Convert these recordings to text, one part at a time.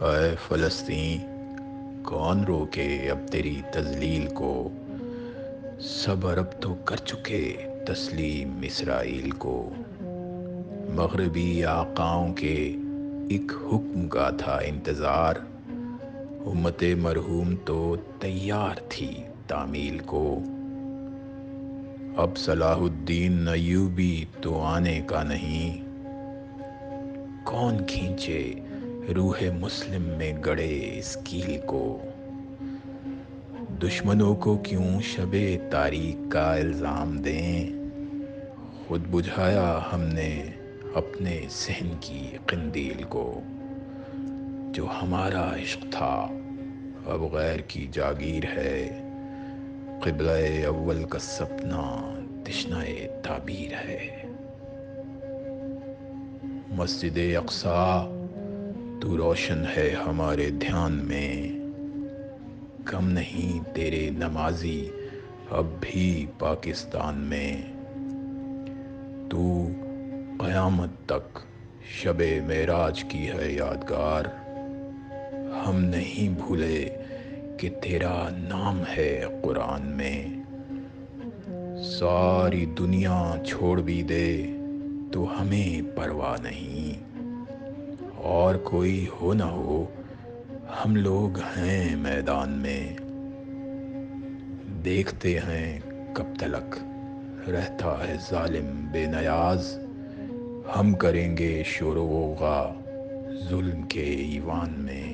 اے فلسطین، کون روکے اب تیری تذلیل کو؟ سب عرب تو کر چکے تسلیم اسرائیل کو۔ مغربی آقاؤں کے ایک حکم کا تھا انتظار، امت مرحوم تو تیار تھی تعمیل کو۔ اب صلاح الدین ایوبی تو آنے کا نہیں، کون کھینچے روح مسلم میں گڑے اس کیل کو؟ دشمنوں کو کیوں شب تاریک کا الزام دیں، خود بجھایا ہم نے اپنے صحن کی قندیل کو۔ جو ہمارا عشق تھا اب غیر کی جاگیر ہے، قبلہ اول کا سپنا تشنہ تعبیر ہے۔ مسجد اقصیٰ تو روشن ہے ہمارے دھیان میں، کم نہیں تیرے نمازی اب بھی پاکستان میں۔ تو قیامت تک شب معراج کی ہے یادگار، ہم نہیں بھولے کہ تیرا نام ہے قرآن میں۔ ساری دنیا چھوڑ بھی دے تو ہمیں پرواہ نہیں، اور کوئی ہو نہ ہو ہم لوگ ہیں میدان میں۔ دیکھتے ہیں کب تلک رہتا ہے ظالم بے نیاز، ہم کریں گے شور و غوغا ظلم کے ایوان میں۔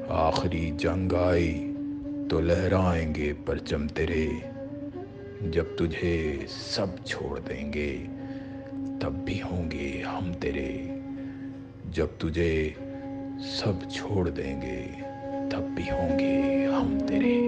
آخری جنگ آئی تو لہرائیں گے پرچم تیرے، جب تجھے سب چھوڑ دیں گے تب بھی ہوں گے ہم تیرے۔ جب تجھے سب چھوڑ دیں گے تب بھی ہوں گے ہم تیرے۔